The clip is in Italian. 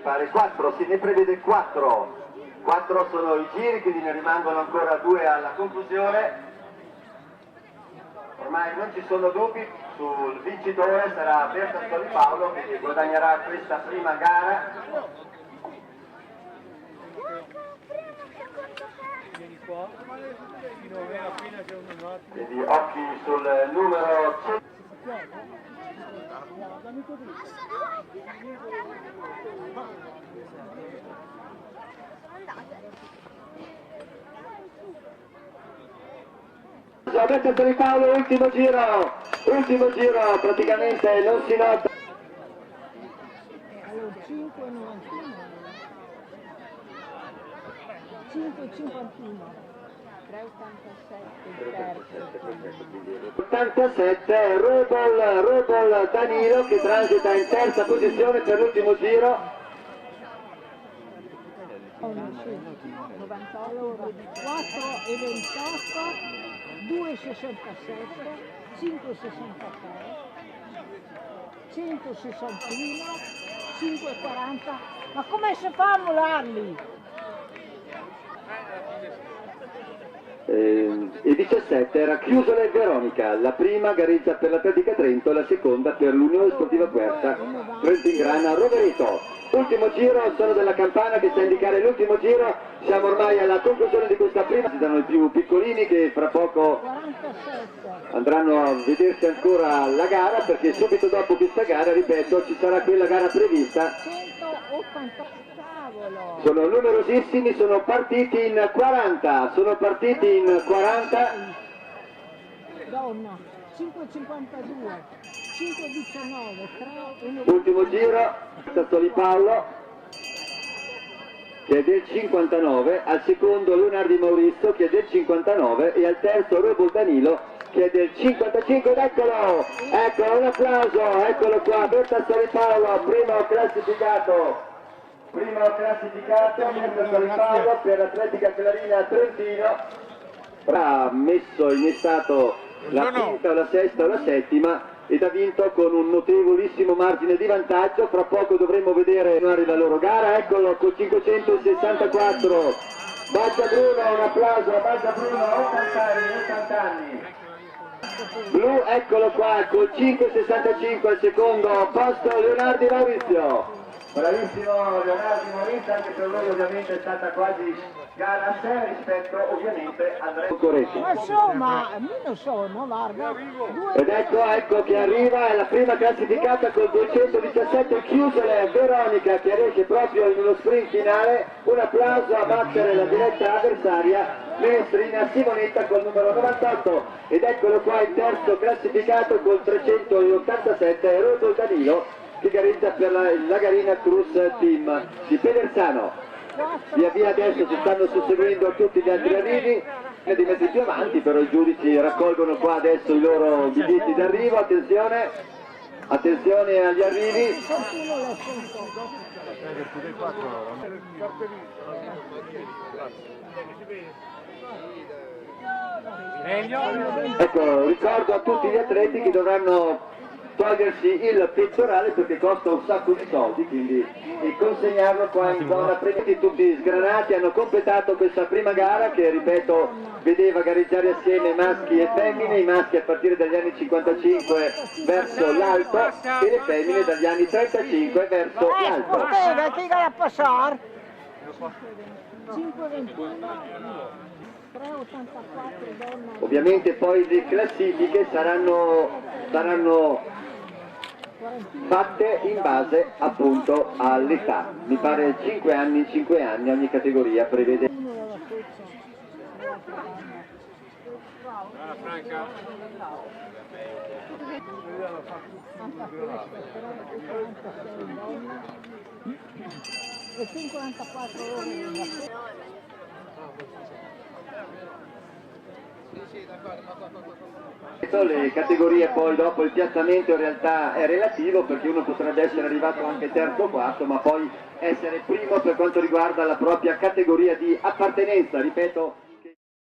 pare 4, se ne prevede 4. 4 sono i giri, quindi ne rimangono ancora 2 alla conclusione. Ormai non ci sono dubbi, sul vincitore sarà Bertasconi Paolo che guadagnerà questa prima gara. Quindi occhi sul numero 100. Bertasconi Paolo, ultimo giro, praticamente non si nota. Allora 5,91, 5,51, 87, Robol Danilo che transita in terza posizione per l'ultimo giro. 98, 4,28, 2,67, 5,63, 161, 5,40. Ma come si fa a annularli? E 17 era Chiusola e Veronica, la prima gareggia per l'Atletica Trento, la seconda per l'Unione Sportiva Puerta Trentingrana Rovereto. Ultimo giro, sono della campana che sta a indicare l'ultimo giro, siamo ormai alla conclusione di questa prima, ci danno i più piccolini che fra poco andranno a vedersi ancora la gara, perché subito dopo questa gara, ripeto, ci sarà quella gara prevista. 180, cavolo! Sono numerosissimi, sono partiti in 40, Donna, 5,52, 5,19, 3, 1. Ultimo giro, Bertasconi Paolo che è del 59, al secondo Leonardo Maurizio che è del 59 e al terzo Robol Danilo che è del 55. Ed eccolo, ecco un applauso, eccolo qua, Bertasconi Paolo, primo classificato Bertasconi Paolo per l'Atletica Clarina Trentino. Ha messo in stato la quinta, la sesta o la settima ed ha vinto con un notevolissimo margine di vantaggio. Fra poco dovremo vedere la loro gara, eccolo con 564. Baggia Bruno, un applauso a Baggia Bruno, 80 anni. Blu, eccolo qua, col 5,65 al secondo posto Leonardo Maurizio. Bravissimo Leonardo Maurizio, anche per lui ovviamente è stata quasi gara a sé rispetto ovviamente al concorrente. Ma insomma, meno sono, guarda. Ed ecco che arriva, è la prima classificata col 217, Chiusole Veronica che riesce proprio nello sprint finale. Un applauso a battere la diretta avversaria, Menestrina Simonetta col numero 98. Ed eccolo qua il terzo classificato col 387, Rodolfo Danilo che gareggia per la Garina Cruz Team di Pedersano. Via via adesso si stanno susseguendo tutti gli altri arrivi, di metri più avanti, però i giudici raccolgono qua adesso i loro biglietti d'arrivo. Attenzione agli arrivi. Ecco, ricordo a tutti gli atleti che dovranno togliersi il pettorale perché costa un sacco di soldi, quindi e consegnarlo qua in zona premiati. Tutti sgranati hanno completato questa prima gara che, ripeto, vedeva gareggiare assieme maschi e femmine, i maschi a partire dagli anni 55 verso l'alto e le femmine dagli anni 35 verso l'alto. Ovviamente poi le classifiche saranno fatte in base appunto all'età, mi pare 5 anni, ogni categoria prevede. E 54 Le categorie poi dopo il piazzamento in realtà è relativo, perché uno potrebbe essere arrivato anche terzo o quarto, ma poi essere primo per quanto riguarda la propria categoria di appartenenza, ripeto.